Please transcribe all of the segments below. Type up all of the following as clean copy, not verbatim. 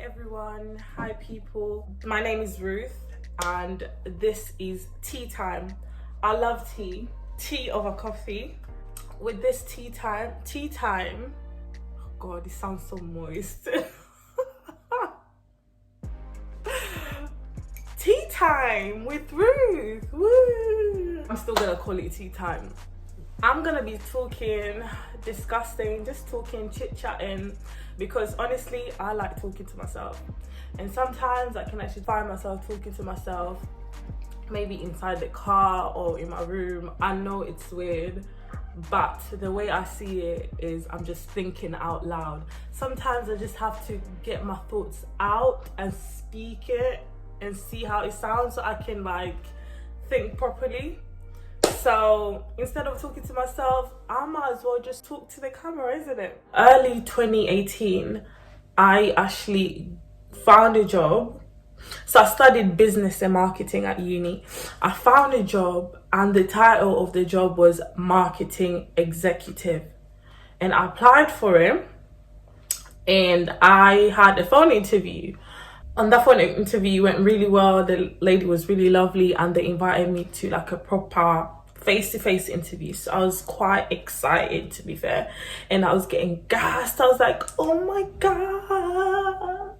everyone, hi people. My name is Ruth and this is tea time. I love tea over coffee. With this tea time, oh god, it sounds so moist. Tea time with Ruth, woo! I'm still gonna call it tea time. I'm gonna be talking, discussing, just talking, chit-chatting, because honestly, I like talking to myself. And sometimes I can actually find myself talking to myself, maybe inside the car or in my room. I know it's weird, but the way I see it is I'm just thinking out loud. Sometimes I just have to get my thoughts out and speak it and see how it sounds so I can like think properly. So instead of talking to myself, I might as well just talk to the camera, isn't it? Early 2018, I actually found a job. So I studied business and marketing at uni. I found a job and the title of the job was marketing executive. And I applied for it and I had a phone interview. On that phone interview went really well. The lady was really lovely and they invited me to like a proper face-to-face interview. So I was quite excited, to be fair. And I was getting gassed. I was like, oh my God.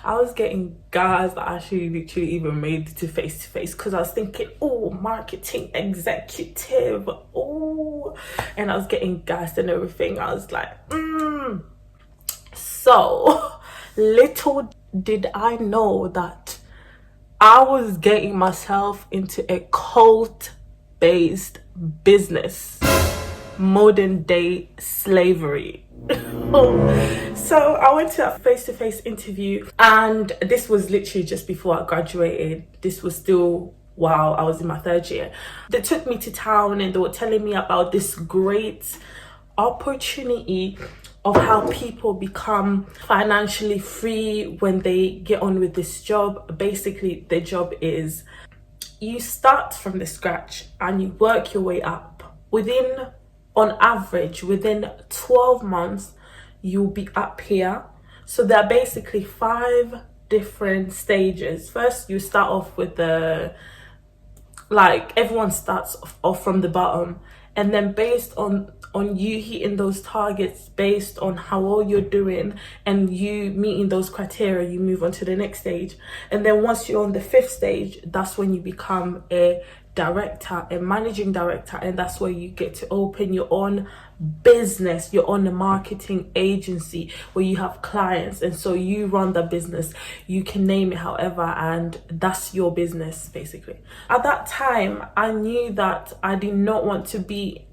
I was getting gassed that I actually literally even made it to face-to-face because I was thinking, oh, marketing executive. Oh, and I was getting gassed and everything. I was like, So little did I know that I was getting myself into a cult-based business, modern day slavery. So I went to a face-to-face interview and this was literally just before I graduated. This was still while I was in my third year. They took me to town and they were telling me about this great opportunity of how people become financially free when they get on with this job. Basically, the job is you start from the scratch and you work your way up. On average, within 12 months, you'll be up here. So there are basically 5 different stages. First, you start off with everyone starts off from the bottom, and then based on you hitting those targets, based on how well you're doing and you meeting those criteria, you move on to the next stage. And then once you're on the 5th stage, that's when you become a director, a managing director, and that's where you get to open your own business, your own marketing agency where you have clients, and so you run the business. You can name it however, and that's your business basically. At that time, I knew that I did not want to be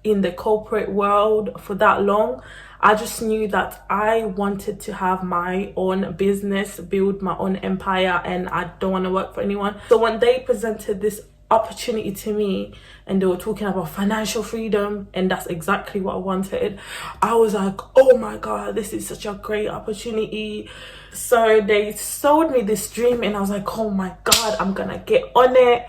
in the corporate world for that long. I just knew that I wanted to have my own business, build my own empire, and I don't want to work for anyone. So when they presented this opportunity to me and they were talking about financial freedom, and that's exactly what I wanted, I was like, oh my God, this is such a great opportunity. So they sold me this dream and I was like, oh my God, I'm gonna get on it,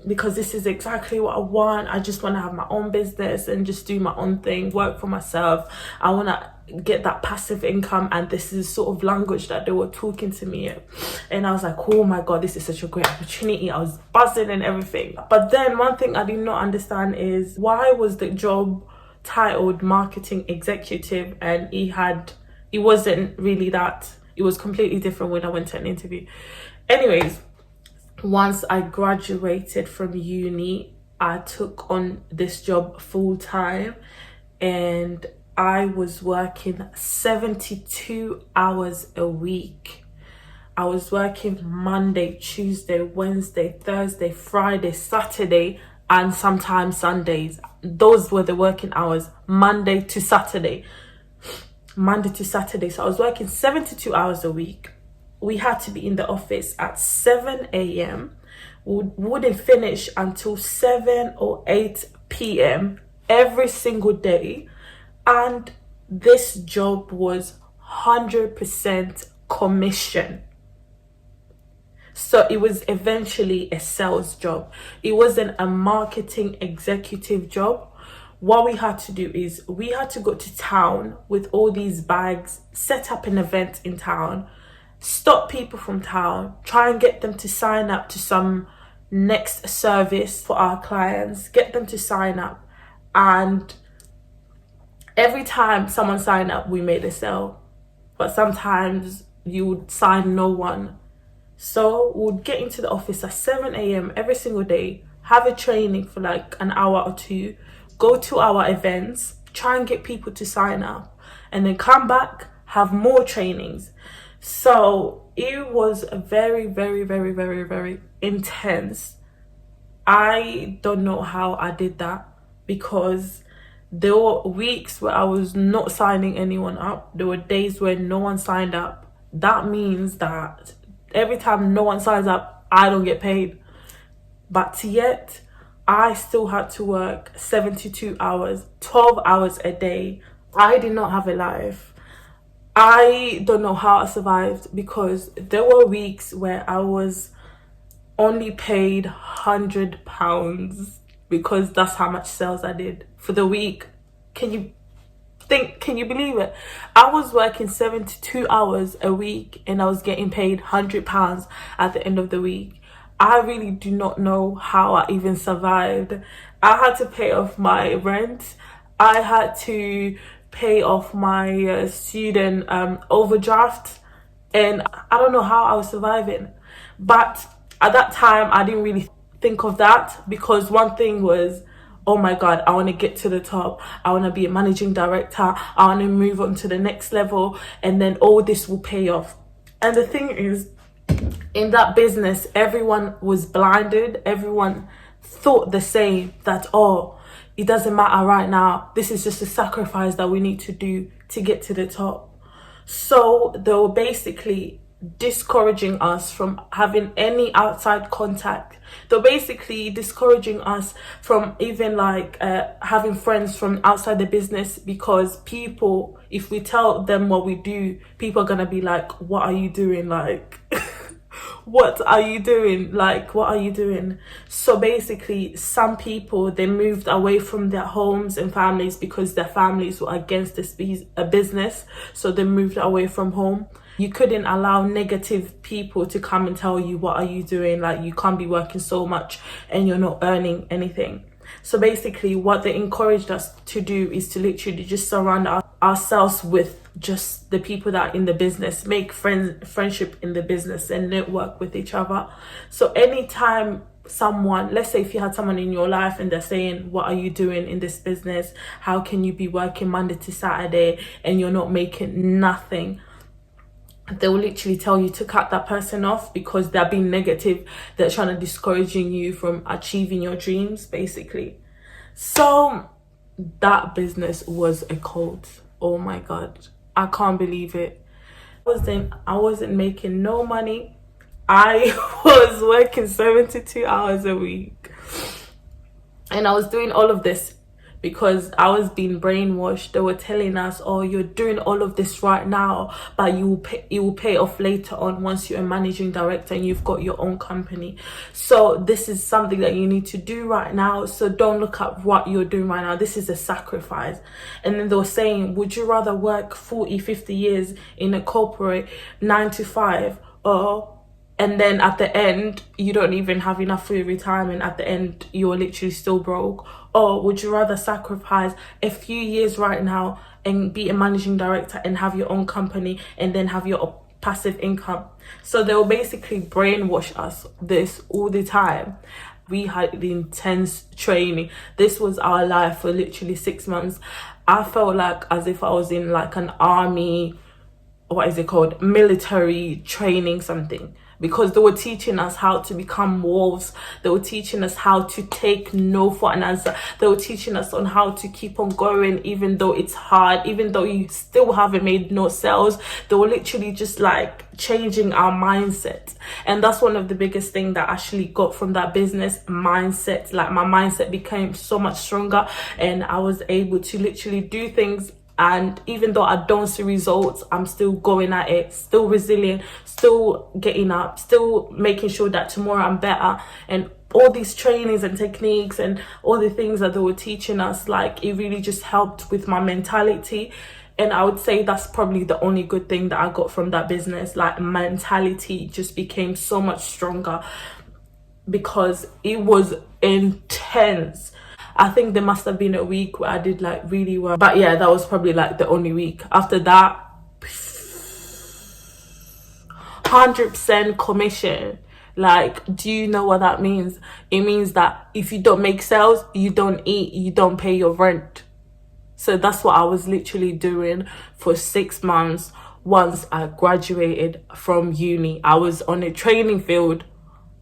because this is exactly what I want. I just want to have my own business and just do my own thing, work for myself. I want to get that passive income, and this is sort of language that they were talking to me in. And I was like, oh my God, this is such a great opportunity. I was buzzing and everything. But then one thing I did not understand is, why was the job titled marketing executive and it wasn't really that. It was completely different when I went to an interview. Anyways, once I graduated from uni, I took on this job full time and I was working 72 hours a week. I was working Monday, Tuesday, Wednesday, Thursday, Friday, Saturday, and sometimes Sundays. Those were the working hours, Monday to Saturday. So I was working 72 hours a week. We had to be in the office at 7 a.m. We wouldn't finish until 7 or 8 p.m. every single day. And this job was 100% commission. So it was eventually a sales job. It wasn't a marketing executive job what we had to do is we had to go to town with all these bags, set up an event in town, stop people from town, try and get them to sign up to some next service for our clients, get them to sign up. And every time someone signed up, we made a sale. But sometimes you would sign no one. So we'd get into the office at 7 a.m. every single day, have a training for like an hour or two, go to our events, try and get people to sign up, and then come back, have more trainings. So it was very, very, very, very, very intense. I don't know how I did that, because there were weeks where I was not signing anyone up. There were days where no one signed up. That means that every time no one signs up, I don't get paid. But yet, I still had to work 72 hours, 12 hours a day. I did not have a life. I don't know how I survived, because there were weeks where I was only paid £100 because that's how much sales I did for the week. Can you believe it? I was working 72 hours a week and I was getting paid £100 at the end of the week. I really do not know how I even survived. I had to pay off my rent. I had to pay off my student overdraft, and I don't know how I was surviving. But at that time, I didn't really think of that, because one thing was, oh my God, I want to get to the top. I want to be a managing director. I want to move on to the next level, and then all this will pay off. And the thing is, in that business, everyone was blinded. Everyone thought the same, that, oh, it doesn't matter right now. This is just a sacrifice that we need to do to get to the top. So they were basically discouraging us from having any outside contact. They're basically discouraging us from even like having friends from outside the business, because people, if we tell them what we do, people are gonna be like, what are you doing? Like what are you doing? Like, what are you doing? So basically, some people, they moved away from their homes and families because their families were against this business. So they moved away from home. You couldn't allow negative people to come and tell you, what are you doing? Like, you can't be working so much and you're not earning anything. So basically, what they encouraged us to do is to literally just surround ourselves with just the people that are in the business, make friendship in the business, and network with each other. So anytime someone, let's say if you had someone in your life and they're saying, what are you doing in this business? How can you be working Monday to Saturday and you're not making nothing? They will literally tell you to cut that person off, because they're being negative. They're trying to discouraging you from achieving your dreams, basically. So that business was a cult. Oh my God, I can't believe it. I wasn't making no money. I was working 72 hours a week, and I was doing all of this because I was being brainwashed. They were telling us, oh, you're doing all of this right now, but you will pay off later on once you're a managing director and you've got your own company. So this is something that you need to do right now. So don't look at what you're doing right now. This is a sacrifice. And then they were saying, would you rather work 40, 50 years in a corporate 9 to 5, and then at the end, you don't even have enough for your retirement. At the end, you're literally still broke. Or would you rather sacrifice a few years right now and be a managing director and have your own company and then have your passive income? So they will basically brainwash us this all the time. We had the intense training. This was our life for literally 6 months. I felt like as if I was in like an army, military training something, because they were teaching us how to become wolves. They were teaching us how to take no for an answer. They were teaching us on how to keep on going even though it's hard, even though you still haven't made no sales. They were literally just like changing our mindset. And that's one of the biggest things that I actually got from that business, mindset. Like, my mindset became so much stronger, and I was able to literally do things. And even though I don't see results, I'm still going at it, still resilient, still getting up, still making sure that tomorrow I'm better. And all these trainings and techniques and all the things that they were teaching us, like it really just helped with my mentality. And I would say that's probably the only good thing that I got from that business. Like, mentality just became so much stronger because it was intense. I think there must have been a week where I did like really well, but yeah, that was probably like the only week. After that, 100% commission. Like, do you know what that means? It means that if you don't make sales, you don't eat, you don't pay your rent. So that's what I was literally doing for 6 months. Once I graduated from uni, I was on a training field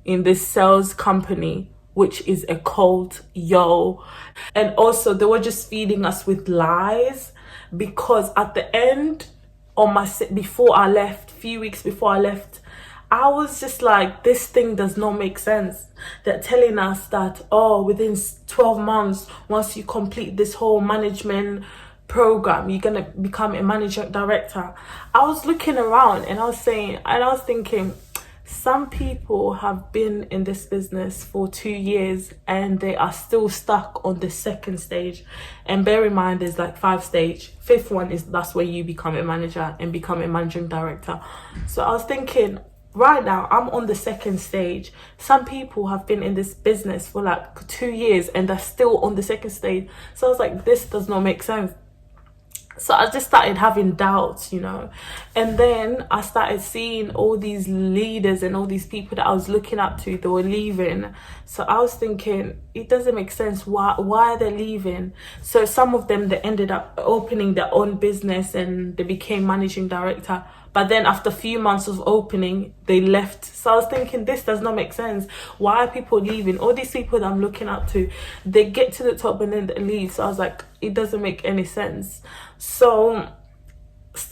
in this sales company, which is a cult, yo. And also they were just feeding us with lies, because at the end on my before I left, few weeks before I left, I was just like, this thing does not make sense. They're telling us that, oh, within 12 months, once you complete this whole management program, you're gonna become a manager director. I was looking around and I was thinking, some people have been in this business for 2 years and they are still stuck on the second stage. And bear in mind, there's like 5 stages. Fifth one is, that's where you become a manager and become a managing director. So I was thinking, right now I'm on the second stage. Some people have been in this business for like 2 years and they're still on the second stage. So I was like, this does not make sense. So I just started having doubts, you know. And then I started seeing all these leaders and all these people that I was looking up to, they were leaving. So I was thinking, it doesn't make sense. Why are they leaving? So some of them, they ended up opening their own business and they became managing director. But then after a few months of opening, they left. So I was thinking, this does not make sense. Why are people leaving? All these people that I'm looking up to, they get to the top and then they leave. So I was like, it doesn't make any sense. So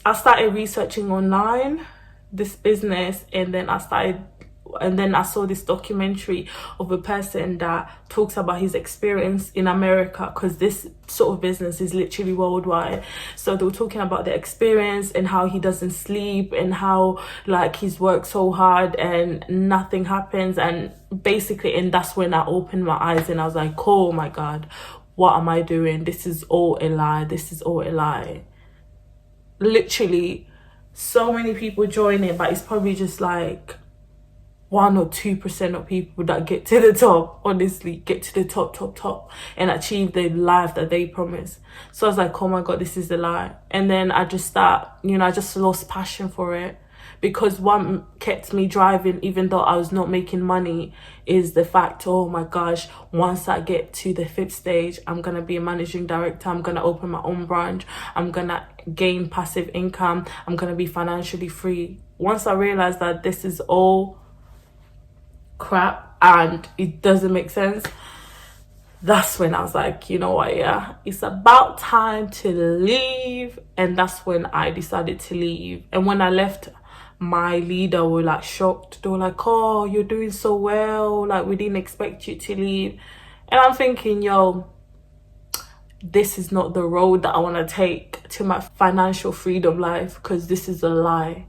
I started researching online this business, and then I saw this documentary of a person that talks about his experience in America, because this sort of business is literally worldwide. So they were talking about the experience and how he doesn't sleep and how like he's worked so hard and nothing happens, and basically, and that's when I opened my eyes and I was like, oh my God, what am I doing? This is all a lie. This is all a lie. Literally, so many people join it, but it's probably just like 1 or 2% of people that get to the top, honestly, get to the top and achieve the life that they promise. So I was like, oh my God, this is a lie. And then I just I just lost passion for it, because what kept me driving, even though I was not making money, is the fact, oh my gosh, once I get to the 5th stage, I'm gonna be a managing director, I'm gonna open my own branch, I'm gonna gain passive income, I'm gonna be financially free. Once I realized that this is all crap and it doesn't make sense, that's when I was like, you know what, yeah, it's about time to leave. And that's when I decided to leave. And when I left, my leader were like shocked. They were like, oh, you're doing so well, like we didn't expect you to leave. And I'm thinking, yo, this is not the road that I want to take to my financial freedom life, because this is a lie.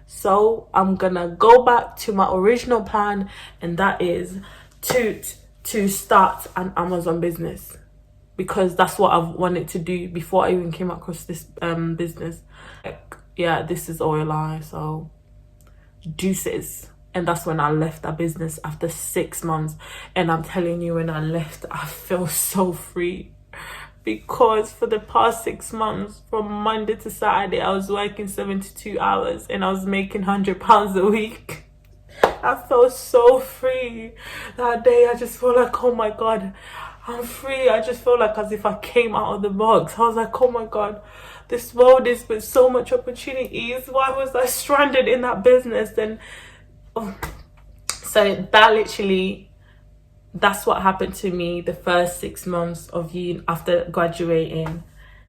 So I'm gonna go back to my original plan, and that is to start an Amazon business, because that's what I've wanted to do before I even came across this business. Like, yeah, this is all a lie. So deuces. And that's when I left that business after 6 months. And I'm telling you, when I left, I felt so free, because for the past 6 months, from Monday to Saturday, I was working 72 hours and I was making £100 a week. I felt so free that day. I just felt like, oh my God, I'm free. I just felt like as if I came out of the box. I was like, oh my God, this world is with so much opportunities. Why was I stranded in that business? And so that literally, that's what happened to me the first 6 months of uni after graduating.